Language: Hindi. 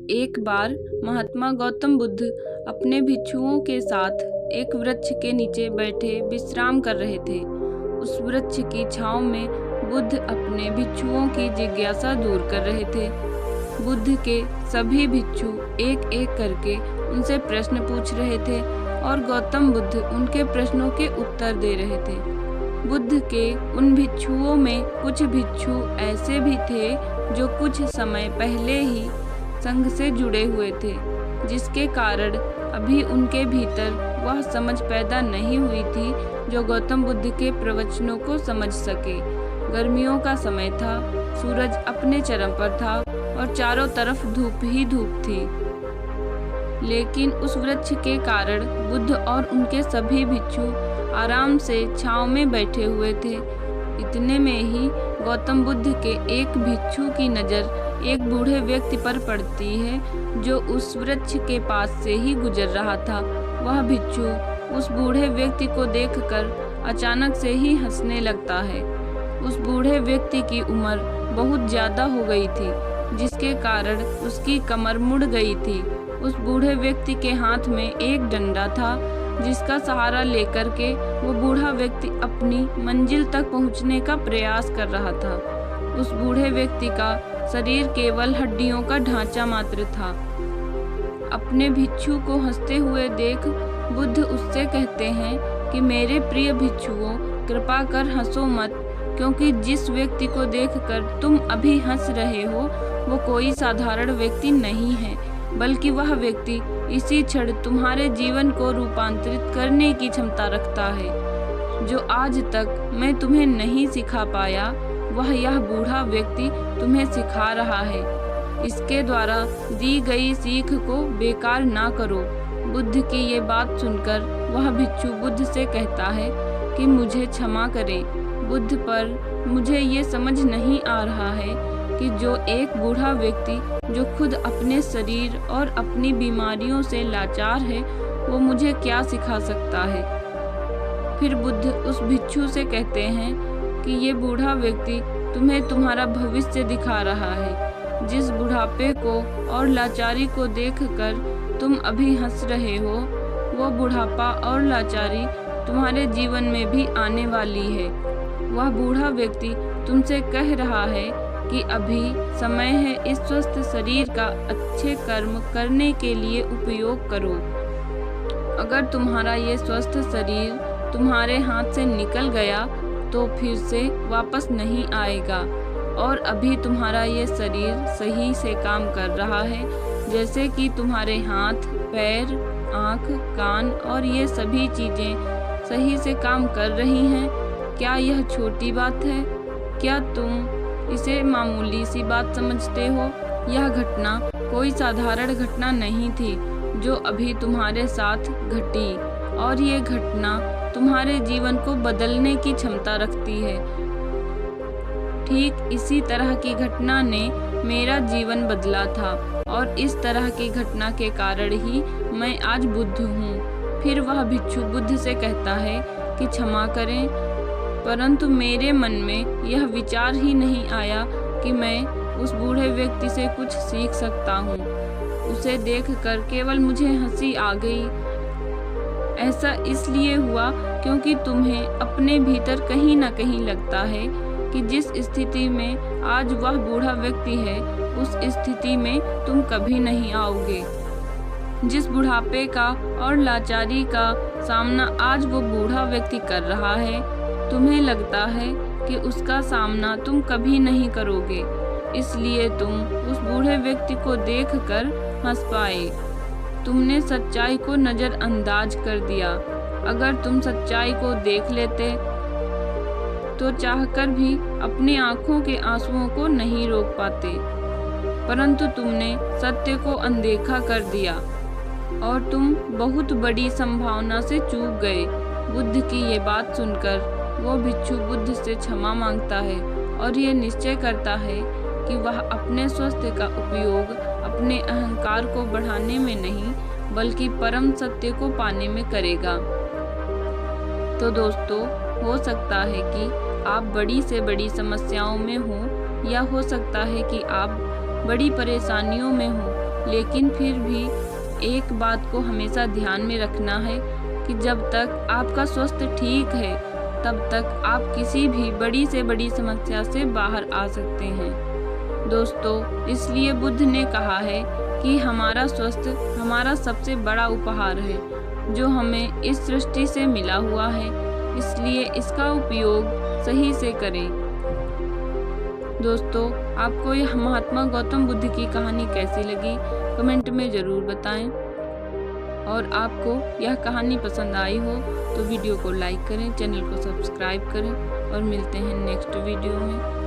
एक बार महात्मा गौतम बुद्ध अपने भिक्षुओं के साथ एक वृक्ष के नीचे बैठे विश्राम कर रहे थे। उस वृक्ष की छांव में बुद्ध अपने भिक्षुओं की जिज्ञासा दूर कर रहे थे। बुद्ध के सभी भिक्षु एक एक करके उनसे प्रश्न पूछ रहे थे और गौतम बुद्ध उनके प्रश्नों के उत्तर दे रहे थे। बुद्ध के उन भिक्षुओं में कुछ भिक्षु ऐसे भी थे जो कुछ समय पहले ही संघ से जुड़े हुए थे, जिसके कारण अभी उनके भीतर वह समझ पैदा नहीं हुई थी जो गौतम बुद्ध के प्रवचनों को समझ सके। गर्मियों का समय था, सूरज अपने चरम पर था और चारों तरफ धूप ही धूप थी। लेकिन उस वृक्ष के कारण बुद्ध और उनके सभी भिक्षु आराम से छांव में बैठे हुए थे। इतने में ही गौतम बुद्ध के एक भिक्षु की नज़र एक बूढ़े व्यक्ति पर पड़ती है जो उस वृक्ष के पास से ही गुजर रहा था। वह भिक्षु उस बूढ़े व्यक्ति को देखकर अचानक से ही हंसने लगता है। उस बूढ़े व्यक्ति की उम्र बहुत ज़्यादा हो गई थी, जिसके कारण उसकी कमर मुड़ गई थी। उस बूढ़े व्यक्ति के हाथ में एक डंडा था, जिसका सहारा लेकर के वो बूढ़ा व्यक्ति अपनी मंजिल तक पहुंचने का प्रयास कर रहा था। उस बूढ़े व्यक्ति का शरीर केवल हड्डियों का ढांचा मात्र था। अपने भिक्षु को हंसते हुए देख बुद्ध उससे कहते हैं कि मेरे प्रिय भिक्षुओं, कृपा कर हंसो मत, क्योंकि जिस व्यक्ति को देखकर तुम अभी हंस रहे हो वो कोई साधारण व्यक्ति नहीं है, बल्कि वह व्यक्ति इसी क्षण तुम्हारे जीवन को रूपांतरित करने की क्षमता रखता है। जो आज तक मैं तुम्हें नहीं सिखा पाया, वह यह बूढ़ा व्यक्ति तुम्हें सिखा रहा है। इसके द्वारा दी गई सीख को बेकार ना करो। बुद्ध की ये बात सुनकर वह भिक्षु बुद्ध से कहता है कि मुझे क्षमा करें बुद्ध, पर मुझे ये समझ नहीं आ रहा है कि जो एक बूढ़ा व्यक्ति जो खुद अपने शरीर और अपनी बीमारियों से लाचार है, वो मुझे क्या सिखा सकता है। फिर बुद्ध उस भिक्षु से कहते हैं कि ये बूढ़ा व्यक्ति तुम्हें तुम्हारा भविष्य दिखा रहा है। जिस बुढ़ापे को और लाचारी को देखकर तुम अभी हंस रहे हो, वो बुढ़ापा और लाचारी तुम्हारे जीवन में भी आने वाली है। वह बूढ़ा व्यक्ति तुमसे कह रहा है कि अभी समय है इस स्वस्थ शरीर का अच्छे कर्म करने के लिए उपयोग करो। अगर तुम्हारा ये स्वस्थ शरीर तुम्हारे हाथ से निकल गया तो फिर से वापस नहीं आएगा, और अभी तुम्हारा ये शरीर सही से काम कर रहा है, जैसे कि तुम्हारे हाथ, पैर, आँख, कान और ये सभी चीज़ें सही से काम कर रही हैं। क्या यह छोटी बात है? क्या तुम इसे मामूली सी बात समझते हो? यह घटना कोई साधारण घटना नहीं थी जो अभी तुम्हारे साथ घटी, और ये घटना तुम्हारे जीवन को बदलने की क्षमता रखती है। ठीक इसी तरह की घटना ने मेरा जीवन बदला था, और इस तरह की घटना के कारण ही मैं आज बुद्ध हूँ। फिर वह भिक्षु बुद्ध से कहता है कि क्षमा करें, परंतु मेरे मन में यह विचार ही नहीं आया कि मैं उस बूढ़े व्यक्ति से कुछ सीख सकता हूँ। उसे देखकर केवल मुझे हंसी आ गई। ऐसा इसलिए हुआ क्योंकि तुम्हें अपने भीतर कहीं ना कहीं लगता है कि जिस स्थिति में आज वह बूढ़ा व्यक्ति है, उस स्थिति में तुम कभी नहीं आओगे। जिस बुढ़ापे का और लाचारी का सामना आज वो बूढ़ा व्यक्ति कर रहा है, तुम्हें लगता है कि उसका सामना तुम कभी नहीं करोगे, इसलिए तुम उस बूढ़े व्यक्ति को देखकर हंस पाए। तुमने सच्चाई को नज़रअंदाज कर दिया। अगर तुम सच्चाई को देख लेते तो चाहकर भी अपनी आंखों के आंसुओं को नहीं रोक पाते, परंतु तुमने सत्य को अनदेखा कर दिया और तुम बहुत बड़ी संभावना से चूक गए। बुद्ध की ये बात सुनकर वो भिक्षु बुद्ध से क्षमा मांगता है और ये निश्चय करता है कि वह अपने स्वास्थ्य का उपयोग अपने अहंकार को बढ़ाने में नहीं, बल्कि परम सत्य को पाने में करेगा। तो दोस्तों, हो सकता है कि आप बड़ी से बड़ी समस्याओं में हो, या हो सकता है कि आप बड़ी परेशानियों में हो, लेकिन फिर भी एक बात को हमेशा ध्यान में रखना है कि जब तक आपका स्वास्थ्य ठीक है तब तक आप किसी भी बड़ी से बड़ी समस्या से बाहर आ सकते हैं। दोस्तों, इसलिए बुद्ध ने कहा है कि हमारा स्वास्थ्य हमारा सबसे बड़ा उपहार है जो हमें इस सृष्टि से मिला हुआ है, इसलिए इसका उपयोग सही से करें। दोस्तों, आपको यह महात्मा गौतम बुद्ध की कहानी कैसी लगी कमेंट में ज़रूर बताएं। और आपको यह कहानी पसंद आई हो तो वीडियो को लाइक करें, चैनल को सब्सक्राइब करें और मिलते हैं नेक्स्ट वीडियो में।